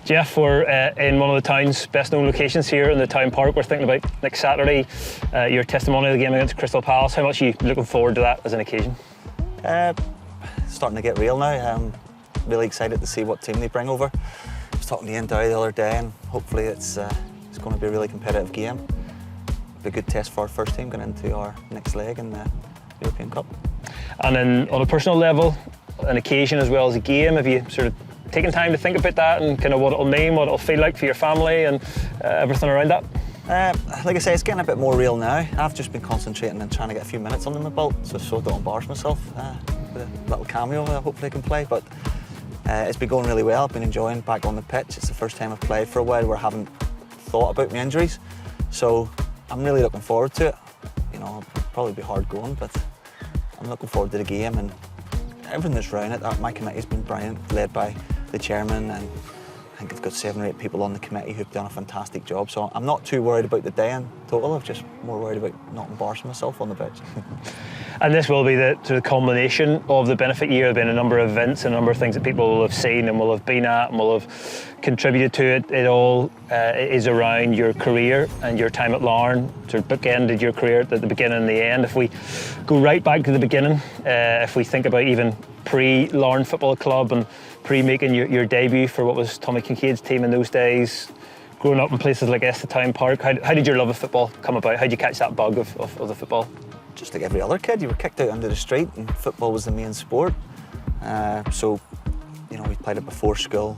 Jeff, we're in one of the town's best known locations here in the town park. We're thinking about next Saturday, your testimonial game against Crystal Palace. How much are you looking forward to that as an occasion? Starting to get real now. I'm really excited to see what team they bring over. I was talking to Ian Dow the other day, and hopefully it's going to be a really competitive game. It'll be a good test for our first team going into our next leg in the European Cup. And then on a personal level, an occasion as well as a game, have you sort of taking time to think about that and kind of what it'll mean, what it'll feel like for your family and everything around that? Like I say, it's getting a bit more real now. I've just been concentrating and trying to get a few minutes under my belt, so I don't embarrass myself. With a little cameo I hopefully I can play, but it's been going really well. I've been enjoying back on the pitch. It's the first time I've played for a while where I haven't thought about my injuries, so I'm really looking forward to it. You know, it'll probably be hard going, but I'm looking forward to the game and everything that's around it. My committee's been brilliant, led by the chairman, and I think I've got 7 or 8 people on the committee who've done a fantastic job. So I'm not too worried about the day in total. I'm just more worried about not embarrassing myself on the pitch. And this will be the sort of culmination of the benefit year. There have been a number of events, a number of things that people will have seen and will have been at and will have contributed to it. It all is around your career and your time at Larne. Sort of bookended your career at the beginning and the end. If we go right back to the beginning, if we think about even pre-Larne Football Club and pre-making your debut for what was Tommy Kincaid's team in those days, growing up in places like Town Park, how did your love of football come about? How did you catch that bug of the football? Just like every other kid, you were kicked out into the street and football was the main sport. So, you know, we played it before school,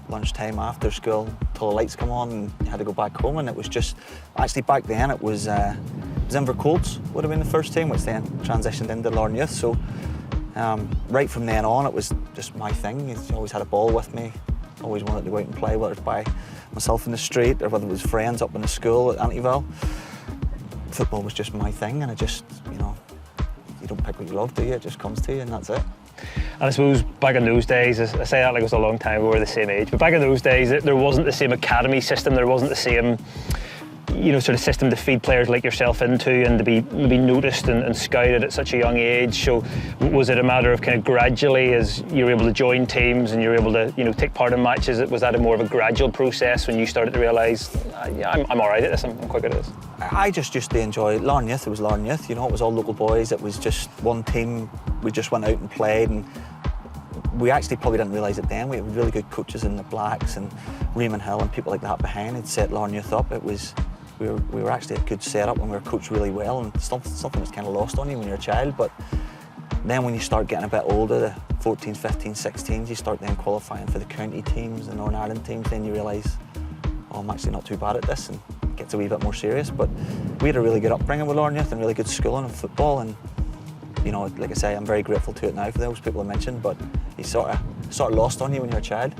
lunchtime, after school, till the lights come on and you had to go back home. And it was just, actually back then it was INVER Colts would have been the first team, which then transitioned into Larne Youth. So right from then on, it was just my thing. I always had a ball with me, always wanted to go out and play, whether it's by myself in the street or whether it was friends up in the school at Antiville. Football was just my thing, and I just, you know, you don't pick what you love, do you? It just comes to you, and that's it. And I suppose back in those days, I say that like it was a long time ago, we were the same age, but back in those days, there wasn't the same academy system, there wasn't the same, you know, sort of system to feed players like yourself into and to be maybe noticed and scouted at such a young age. So was it a matter of kind of gradually, as you were able to join teams and you were able to, you know, take part in matches, was that a more of a gradual process when you started to realise, yeah, I'm all right at this, I'm quite good at this? I just used to enjoy Larne Youth. It was Larne Youth, you know, it was all local boys, it was just one team, we just went out and played, and we actually probably didn't realise it then. We had really good coaches in the Blacks and Raymond Hill and people like that behind had set Larne Youth up. It was, we were actually a good setup and we were coached really well, and something that's kind of lost on you when you're a child. But then when you start getting a bit older, the 14s, 15s, 16s, you start then qualifying for the county teams, the Northern Ireland teams, then you realise, oh, I'm actually not too bad at this, and it gets a wee bit more serious. But we had a really good upbringing with Larne Youth and really good schooling and football, and you know, like I say, I'm very grateful to it now for those people I mentioned, but you sort of lost on you when you're a child.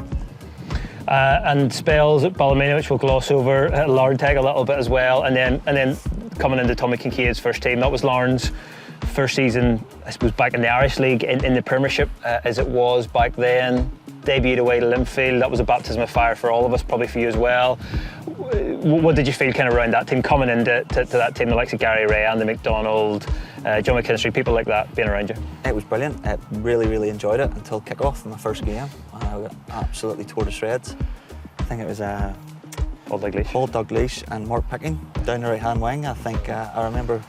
And spells at Ballymena, which we'll gloss over, at Larne Tech a little bit as well, and then coming into Tommy Kincaid's first team. That was Larne's first season, I suppose, back in the Irish League, in the Premiership, as it was back then. Debuted away to Linfield. That was a baptism of fire for all of us, probably for you as well. What did you feel kind of around that team, coming into that team, the likes of Gary Ray, Andy McDonald, John McKinstry, people like that being around you? It was brilliant. I really enjoyed it until kick-off in my first game. I got absolutely tore to shreds. I think it was Paul Dalglish and Mark Picking down the right-hand wing. I think I remember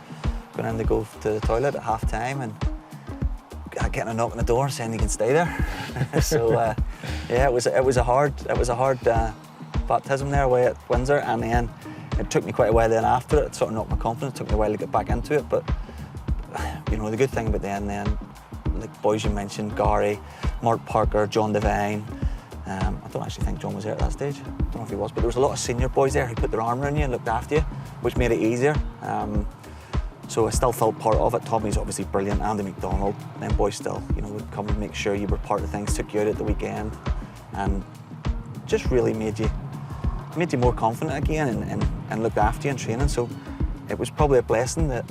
going in to go to the toilet at half-time and getting a knock on the door saying you can stay there. So yeah, it was a hard baptism there away at Windsor, and then it took me quite a while then after it. It sort of knocked my confidence. It took me a while to get back into it, but you know, the good thing about then, like boys you mentioned, Gary, Mark Parker, John Devine. I don't actually think John was there at that stage. I don't know if he was, but there was a lot of senior boys there who put their arm around you and looked after you, which made it easier. So I still felt part of it. Tommy's obviously brilliant, Andy McDonald. Then boys still, you know, would come and make sure you were part of things, took you out at the weekend, and just really made you more confident again and looked after you in training. So it was probably a blessing that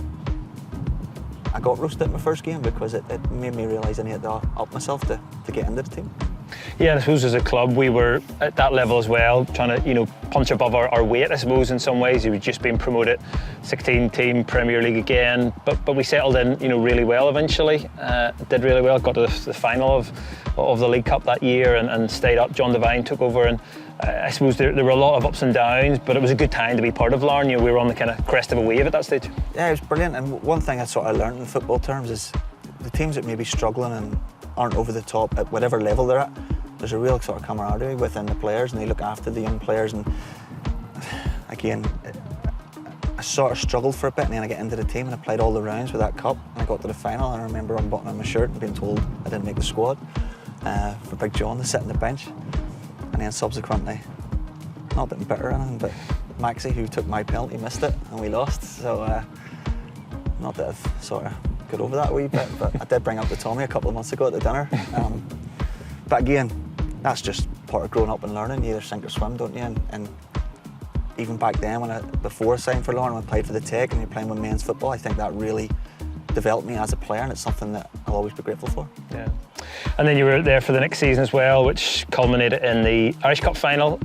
I got roasted in my first game, because it made me realise I needed to up myself to get into the team. Yeah, and I suppose as a club we were at that level as well, trying to, you know, punch above our weight, I suppose, in some ways. We were just being promoted, 16-team Premier League again, but we settled in, you know, really well eventually. Did really well, got to the final of the League Cup that year and stayed up. John Devine took over, and I suppose there were a lot of ups and downs, but it was a good time to be part of Larne. We were on the kind of crest of a wave at that stage. Yeah, it was brilliant. And one thing I sort of learned in football terms is the teams that may be struggling and aren't over the top at whatever level they're at, there's a real sort of camaraderie within the players, and they look after the young players. And again, I sort of struggled for a bit, and then I get into the team and I played all the rounds with that cup, and I got to the final, and I remember unbuttoning my shirt and being told I didn't make the squad for Big John to sit on the bench. And then subsequently, not that I'm bitter or anything, but Maxie, who took my penalty, missed it and we lost. So not that I've sort of got over that a wee bit, but I did bring up to Tommy a couple of months ago at the dinner. But again, that's just part of growing up and learning. You either sink or swim, don't you? And even back then, before I signed for Larne, when I played for the Tech and you're playing with men's football, I think that really developed me as a player, and it's something that I'll always be grateful for. Yeah. And then you were there for the next season as well, which culminated in the Irish Cup final.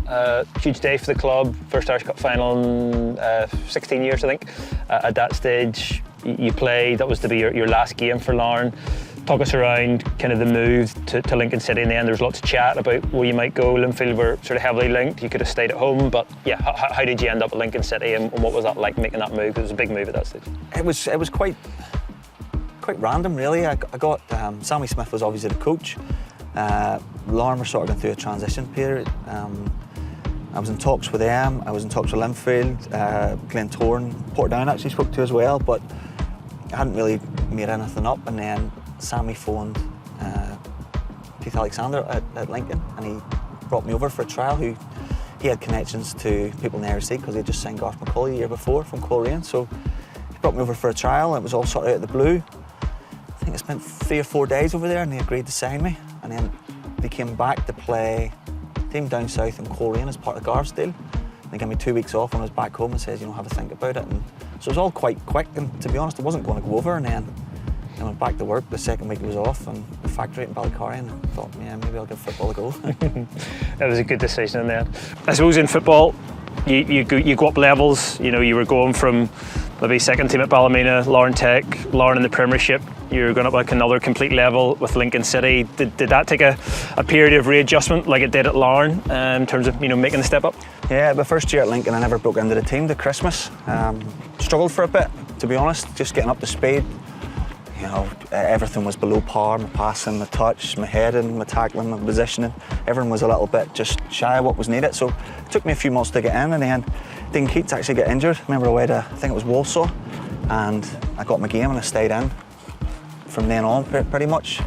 Huge day for the club, first Irish Cup final in 16 years, I think. At that stage, you played, that was to be your last game for Larne. Talk us around kind of the move to Lincoln City in the end. There was lots of chat about where you might go. Linfield were sort of heavily linked. You could have stayed at home, but yeah, how did you end up at Lincoln City, and what was that like making that move? It was a big move at that stage. It was quite random, really. I got Sammy Smith was obviously the coach. Larne were sort of going through a transition period. I was in talks with them. I was in talks with Linfield, Glentoran, Portadown actually spoke to as well, but I hadn't really made anything up. And then Sammy phoned Keith Alexander at Lincoln, and he brought me over for a trial. He had connections to people in the Irish League because he had just signed Garth McCauley the year before from Coleraine. So he brought me over for a trial, and it was all sort of out of the blue. I think I spent 3 or 4 days over there, and they agreed to sign me. And then they came back to play a team down south in Coleraine as part of Garth's deal. They gave me 2 weeks off when I was back home and said, have a think about it. And so it was all quite quick, and to be honest, I wasn't going to go over. And then I went back to work the second week I was off, and the factory in Ballycarry, and I thought, yeah, maybe I'll give football a go. That was a good decision in the end. I suppose in football, you go up levels. You were going from maybe second team at Ballymena, Larne Tech, Larne in the Premiership. You're going up like another complete level with Lincoln City. Did that take a period of readjustment like it did at Larne in terms of making the step up? Yeah, my first year at Lincoln, I never broke into the team to Christmas. Struggled for a bit, to be honest, just getting up to speed. Everything was below par. My passing, my touch, my heading, my tackling, my positioning. Everything was a little bit just shy of what was needed. So it took me a few months to get in, and then Dean Keats actually got injured. I remember away to, I think it was Walsall, and I got my game and I stayed in from then on pretty much.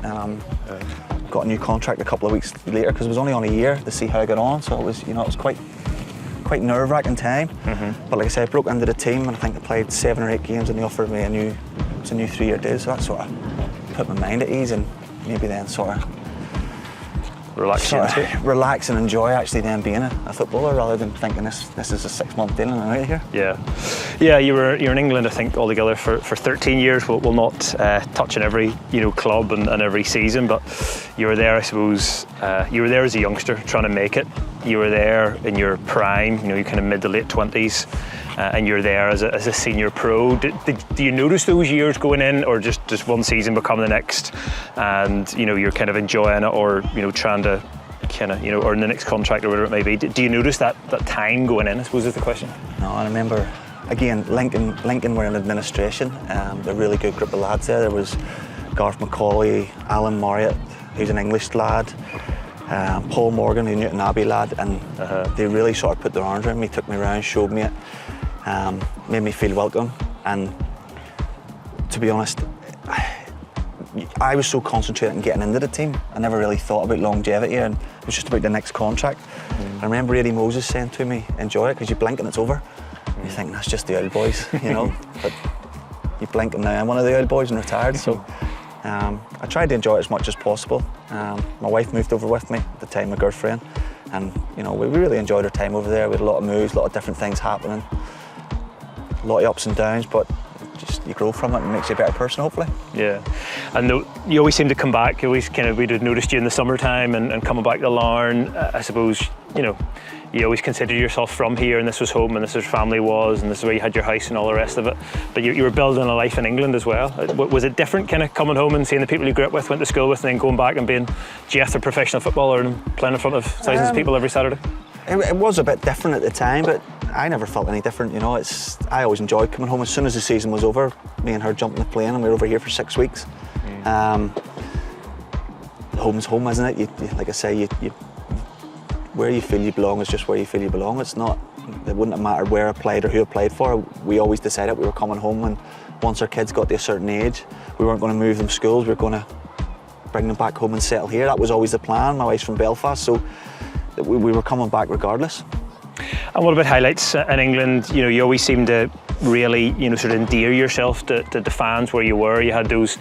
Got a new contract a couple of weeks later because it was only on a year to see how I got on. So it was, it was quite nerve-wracking time. Mm-hmm. But like I said, I broke into the team, and I think I played 7 or 8 games, and they offered me a new 3-year deal. So that sort of put my mind at ease, and maybe then sort of relax and enjoy actually then being a footballer rather than thinking this is a 6-month deal and I'm out of here. Yeah. You're in England, I think, altogether for 13 years. We'll not touch on every club and every season, but you were there, I suppose. You were there as a youngster trying to make it. You were there in your prime, your kind of mid to late 20s. And you're there as a senior pro. Do you notice those years going in, or just one season become the next, and you're kind of enjoying it, or trying to kind of earn the next contract or whatever it may be? Do you notice that time going in, I suppose, is the question? No, I remember again Lincoln were in administration. A really good group of lads there. There was Garth McCauley, Alan Marriott, who's an English lad, Paul Morgan, a Newton Abbey lad, and they really sort of put their arms around me, took me around, showed me it. Made me feel welcome, and to be honest, I was so concentrated on getting into the team, I never really thought about longevity, and it was just about the next contract. I remember Eddie Moses saying to me, enjoy it, because you blink and it's over. You think that's just the old boys, but you blink and now I'm one of the old boys and retired. So I tried to enjoy it as much as possible. My wife moved over with me at the time, my girlfriend, and we really enjoyed our time over there. We had a lot of moves, a lot of different things happening. A lot of ups and downs, but just you grow from it and makes you a better person, hopefully. Yeah, and you always seem to come back. You always we'd have noticed you in the summertime and coming back to Larne. I suppose you always considered yourself from here, and this was home, and this is where family was, and this is where you had your house and all the rest of it. But you were building a life in England as well. Was it different, kind of coming home and seeing the people you grew up with, went to school with, and then going back and being Jeff, the professional footballer, and playing in front of thousands of people every Saturday? It was a bit different at the time, but I never felt any different. You know, I always enjoyed coming home. As soon as the season was over, me and her jumped in the plane and we were over here for 6 weeks. Home's home, isn't it? Like I say, where you feel you belong is just where you feel you belong. It's not. It wouldn't have mattered where I played or who I played for. We always decided we were coming home, and once our kids got to a certain age, we weren't going to move them schools. We were going to bring them back home and settle here. That was always the plan. My wife's from Belfast, so we were coming back regardless. And what about highlights in England? You know, you always seem to really, you know, sort of endear yourself to the fans where you were. You had those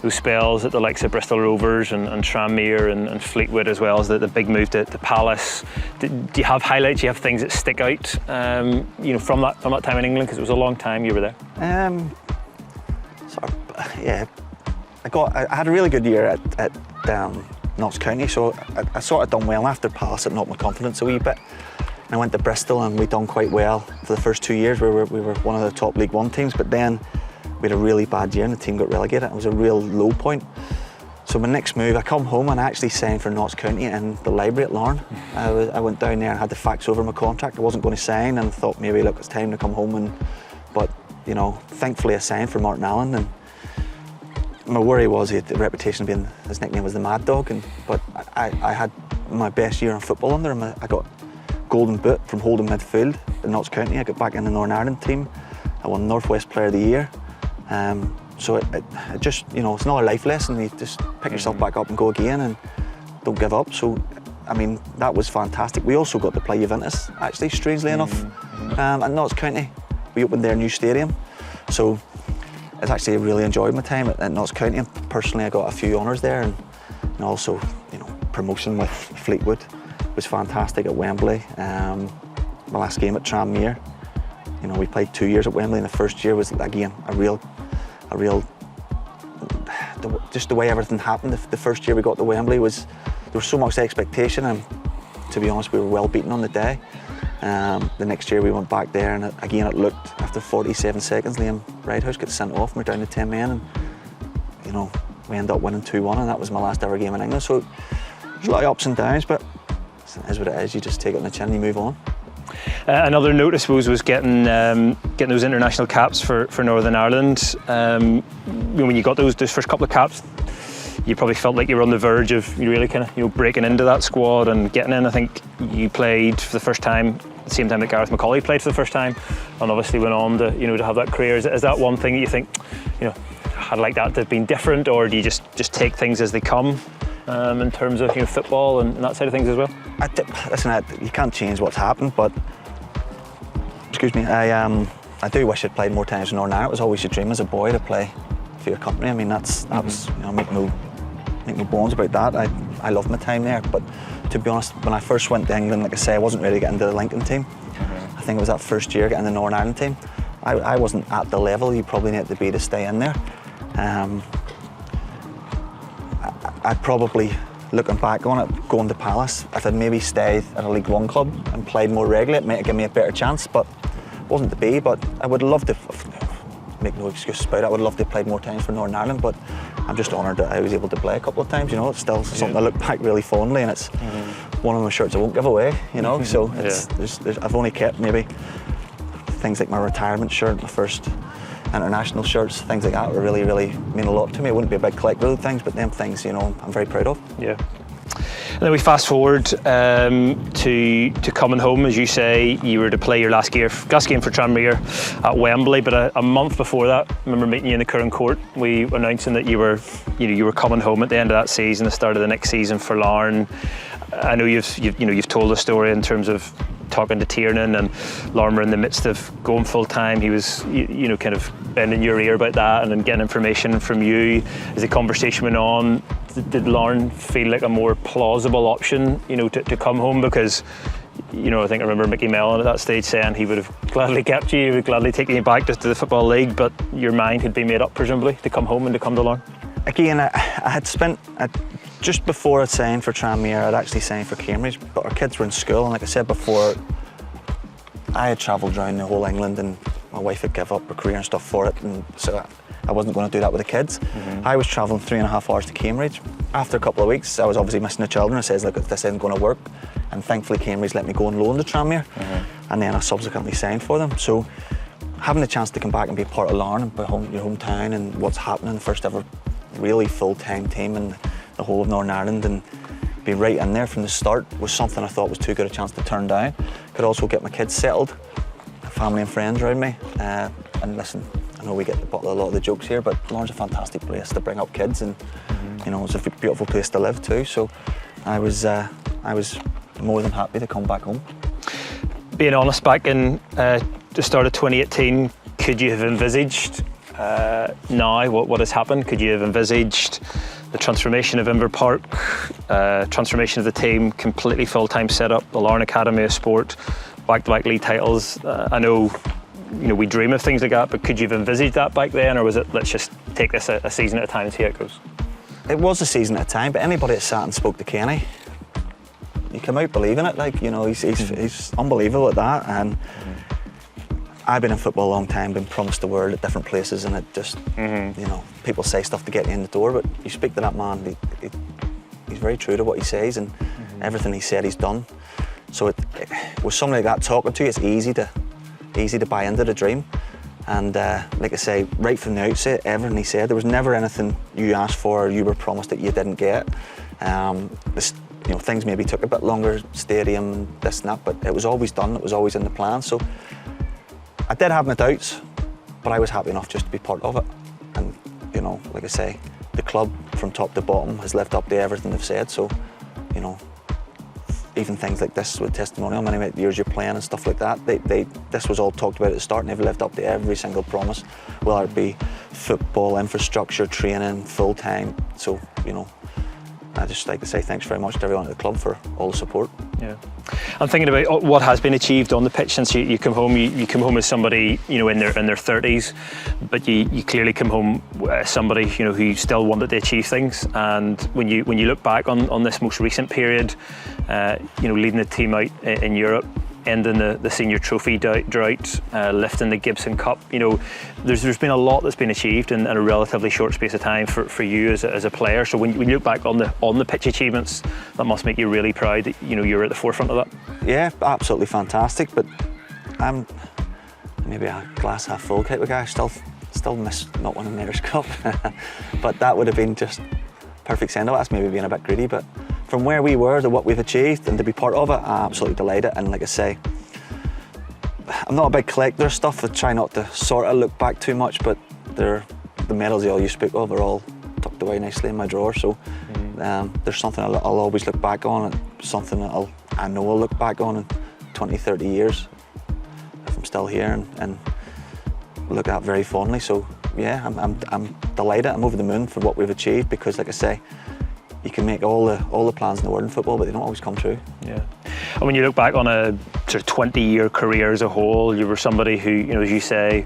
spells at the likes of Bristol Rovers and Tranmere and Fleetwood, as well as the big move to Palace. Do you have highlights? Do you have things that stick out, you know, from that time in England? Because it was a long time you were there. Yeah, I had a really good year at Notts County, so I sort of done well after Palace. It knocked my confidence a wee bit. I went to Bristol and we done quite well for the first 2 years. We were one of the top League One teams, but then we had a really bad year and the team got relegated. It was a real low point. So my next move, I come home and I actually signed for Notts County in the library at Larne. I went down there and had to fax over my contract. I wasn't going to sign and thought maybe, look, it's time to come home. But you know, thankfully I signed for Martin Allen. And my worry was he had the reputation of being, his nickname was the Mad Dog. But I had my best year in football under him. I got Golden Boot from holding midfield in Notts County. I got back in the Northern Ireland team. I won North West Player of the Year. So it just, you know, it's another life lesson. You just pick yourself back up and go again and don't give up. So, I mean, that was fantastic. We also got to play Juventus, actually, strangely enough, at Notts County. We opened their new stadium. So it's actually really enjoyed my time at Notts County. And personally, I got a few honours there, and also, you know, promotion with Fleetwood was fantastic at Wembley. My last game at Tranmere, you know, we played 2 years at Wembley, and the first year was, again, just the way everything happened. The first year we got to Wembley there was so much expectation, and to be honest, we were well beaten on the day. The next year we went back there, and again it looked, after 47 seconds, Liam Ridehouse got sent off, and we're down to 10 men, and you know, we ended up winning 2-1, and that was my last ever game in England. So there's a lot of ups and downs, but it is what it is. You just take it on the chin and you move on. Another note, I suppose, was getting those international caps for Northern Ireland. When you got those first couple of caps, you probably felt like you were on the verge of really kind of, you know, breaking into that squad and getting in. I think you played for the first time at the same time that Gareth McCauley played for the first time, and obviously went on to, you know, to have that career. Is that one thing that you think, you know, I'd like that to have been different, or do you just take things as they come? In terms of, you know, football and that side of things as well? Listen, you can't change what's happened, but excuse me, I do wish I'd played more times in Northern Ireland. It was always a dream as a boy to play for your company. I mean, that was, you know, make no bones about that. I loved my time there, but to be honest, when I first went to England, like I say, I wasn't ready to get into the Lincoln team. I think it was that first year getting the Northern Ireland team. I wasn't at the level you probably need to be to stay in there. I'd probably, looking back on it, going to Palace, if I'd maybe stayed at a League One club and played more regularly, it might have given me a better chance, but it wasn't to be. But I would love to, make no excuses about it, I would love to have played more times for Northern Ireland, but I'm just honoured that I was able to play a couple of times. You know, it's still something I look back really fondly, and it's one of my shirts I won't give away, you know, so I've only kept maybe things like my retirement shirt, my first international shirts, things like that would really, really mean a lot to me. It wouldn't be a big collector of things, but them things, you know, I'm very proud of. Yeah. And then we fast forward to coming home. As you say, you were to play your last game for Tranmere at Wembley, but a month before that, I remember meeting you in the Curran Court. We were announcing that you were coming home at the end of that season, the start of the next season for Larne. I know you've told a story in terms of talking to Tiernan, and Larne were in the midst of going full time. He was, you know, kind of bending your ear about that, and then getting information from you. As the conversation went on, did Larne feel like a more plausible option, you know, to come home? Because, you know, I think I remember Mickey Mellon at that stage saying he would have gladly kept you, he would gladly take you back just to the Football League, but your mind had been made up, presumably, to come home and to come to Larne. Again, I had spent, just before I signed for Tranmere, I'd actually signed for Cambridge, but our kids were in school, and like I said before, I had travelled around the whole England, and my wife had given up her career and stuff for it, and so I wasn't going to do that with the kids. I was travelling 3.5 hours to Cambridge, after a couple of weeks, I was obviously missing the children. I says, look, this isn't going to work. And thankfully Cambridge let me go and loan to Tranmere. And then I subsequently signed for them. So having the chance to come back and be part of Larne and your hometown and what's happening, the first ever really full-time team in the whole of Northern Ireland, and be right in there from the start was something I thought was too good a chance to turn down. Could also get my kids settled, family and friends around me. And listen, I know we get a lot of the jokes here, but Larne's a fantastic place to bring up kids, and you know, it's a beautiful place to live too. So I was more than happy to come back home. Being honest, back in the start of 2018, could you have envisaged now what has happened? Could you have envisaged the transformation of INVER Park, transformation of the team, completely full-time setup, the Larne Academy of Sport, back-to-back league titles? I know, you know, we dream of things like that, but could you have envisaged that back then, or was it, let's just take this a season at a time and see how it goes? It was a season at a time, but anybody that sat and spoke to Kenny, you come out believing it. Like, you know, he's unbelievable at that. And I've been in football a long time, been promised the world at different places, and it just, you know, people say stuff to get you in the door, but you speak to that man, he's very true to what he says, and everything he said he's done. So with somebody like that talking to you, it's easy to buy into the dream. And like I say, right from the outset, everything he said, there was never anything you asked for or you were promised that you didn't get. You know, things maybe took a bit longer, stadium, this and that, but it was always done, it was always in the plan. So I did have my doubts, but I was happy enough just to be part of it. And, you know, like I say, the club from top to bottom has lived up to everything they've said. So, you know, even things like this with testimonial, how many years you're playing and stuff like that, this was all talked about at the start, and they've lived up to every single promise, whether it be football, infrastructure, training, full-time. So, you know, I just like to say thanks very much to everyone at the club for all the support. Yeah. I'm thinking about what has been achieved on the pitch since you come home. You come home as somebody, you know, in their 30s, but you clearly come home as somebody, you know, who still wanted to achieve things. And when you look back on this most recent period, you know, leading the team out in Europe, ending the senior trophy drought, lifting the Gibson Cup, you know, there's been a lot that's been achieved in a relatively short space of time for you as a player. So when you look back on the pitch achievements, that must make you really proud that, you know, you're at the forefront of that. Yeah, absolutely fantastic. But I'm maybe a glass half full type of guy. Still miss not winning the Irish Cup, but that would have been just perfect send-off. That's maybe being a bit greedy, but from where we were to what we've achieved and to be part of it, I'm absolutely delighted. And like I say, I'm not a big collector of stuff. I try not to sort of look back too much, but the medals you speak of are all tucked away nicely in my drawer. So there's something I'll always look back on, and something that I know I'll look back on in 20, 30 years if I'm still here, and look at very fondly. So yeah, I'm delighted. I'm over the moon for what we've achieved, because like I say, you can make all the plans in the world in football, but they don't always come true. Yeah. And when you look back on a sort of 20-year career as a whole, you were somebody who, you know, as you say,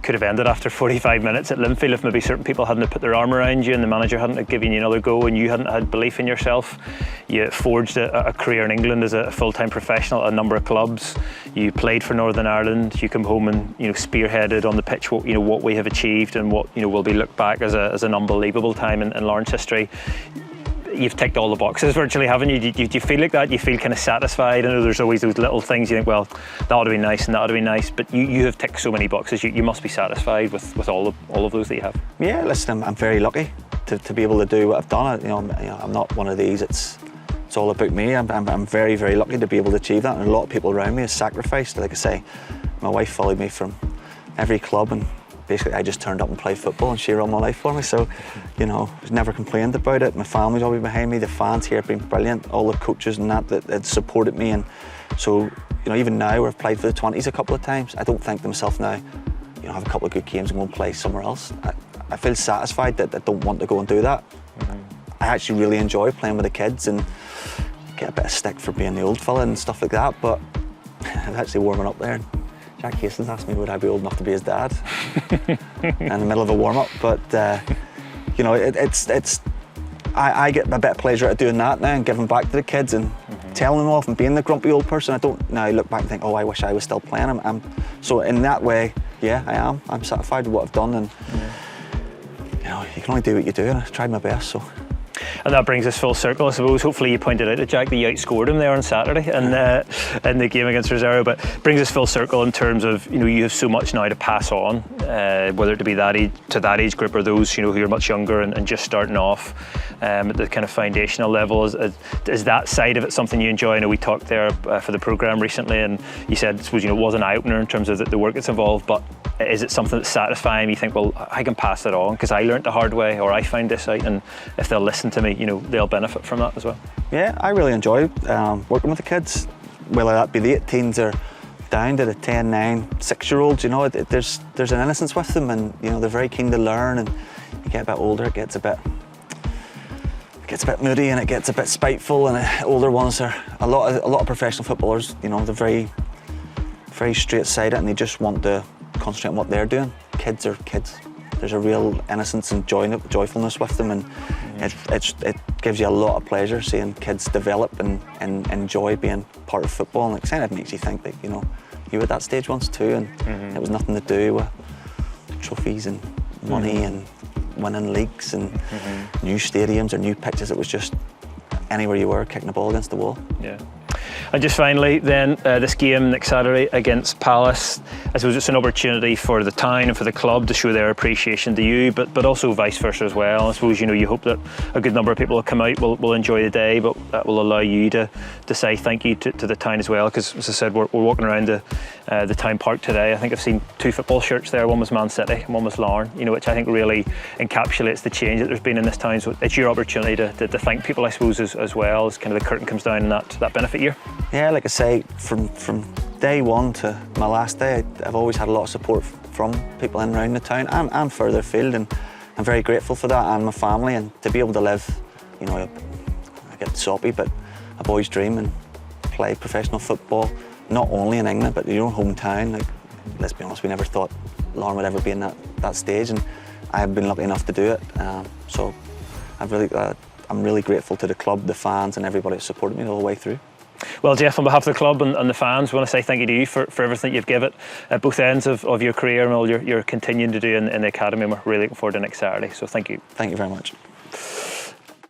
could have ended after 45 minutes at Linfield if maybe certain people hadn't put their arm around you and the manager hadn't given you another go and you hadn't had belief in yourself. You forged a career in England as a full-time professional at a number of clubs. You played for Northern Ireland. You come home and, you know, spearheaded on the pitch what, you know, what we have achieved and what, you know, will be looked back as an unbelievable time in Larne's history. You've ticked all the boxes virtually, haven't you? Do you feel like that? You feel kind of satisfied? I know there's always those little things you think, well, that would have been nice and that would have been nice, but you have ticked so many boxes. You must be satisfied with all of those that you have. Yeah, listen, I'm very lucky to be able to do what I've done. You know, I'm not one of these. It's all about me. I'm very, very lucky to be able to achieve that, and a lot of people around me have sacrificed. Like I say, my wife followed me from every club, and basically I just turned up and played football and she ran my life for me. So, you know, I've never complained about it. My family's always behind me. The fans here have been brilliant. All the coaches and that supported me. And so, you know, even now where I've played for the 20s a couple of times, I don't think to myself now, you know, have a couple of good games and go and play somewhere else. I feel satisfied that I don't want to go and do that. I actually really enjoy playing with the kids and get a bit of stick for being the old fella and stuff like that, but I'm actually warming up there. Jack Hastings asked me would I be old enough to be his dad in the middle of a warm-up, but you know, I get a bit of pleasure out of doing that now and giving back to the kids and telling them off and being the grumpy old person. I don't now look back and think, oh, I wish I was still playing. So in that way, yeah, I am. I'm satisfied with what I've done, and you know, you can only do what you do, and I tried my best. So. And that brings us full circle, I suppose. Hopefully you pointed out to Jack that you outscored him there on Saturday and in the game against Rosario, but brings us full circle in terms of, you have so much now to pass on, whether it be that age group or those, who are much younger and just starting off at the kind of foundational level. Is that side of it something you enjoy? I know we talked there for the programme recently, and you said, I suppose, it was an eye-opener in terms of the work that's involved, but is it something that's satisfying? You think, well, I can pass it on because I learnt the hard way, or I found this out, and if they'll listen to me, they'll benefit from that as well. Yeah, I really enjoy working with the kids, whether that be the 18s or down to the 10, 9, 6-year-olds. There's an innocence with them, and they're very keen to learn. And you get a bit older, it gets a bit moody and it gets a bit spiteful. And older ones are a lot of professional footballers. They're very, very straight-sided, and they just want to concentrate on what they're doing. Kids are kids. There's a real innocence and joyfulness with them, and it gives you a lot of pleasure seeing kids develop and enjoy being part of football. And it kind of makes you think that you were at that stage once too, and it was nothing to do with trophies and money and winning leagues and new stadiums or new pitches. It was just anywhere you were, kicking the ball against the wall. Yeah. And just finally then, this game next Saturday against Palace, I suppose it's an opportunity for the town and for the club to show their appreciation to you, but also vice versa as well. I suppose you hope that a good number of people will come out, will enjoy the day, but that will allow you to say thank you to the town as well, because as I said, we're walking around the town park today. I think I've seen 2 football shirts there. One was Man City and one was Larne, which I think really encapsulates the change that there's been in this town. So it's your opportunity to thank people, I suppose, as well, as kind of the curtain comes down in that benefit year. Yeah, like I say, from day one to my last day, I've always had a lot of support from people in and around the town and further afield, and I'm very grateful for that, and my family, and to be able to live, I get soppy, but a boy's dream, and play professional football, not only in England, but your own hometown. Like, let's be honest, we never thought Larne would ever be in that stage, and I have been lucky enough to do it. So I'm really grateful to the club, the fans, and everybody who supported me the whole way through. Well, Jeff, on behalf of the club and the fans, we want to say thank you to you for everything you've given at both ends of your career and all you're continuing to do in the academy, and we're really looking forward to next Saturday. So thank you. Thank you very much.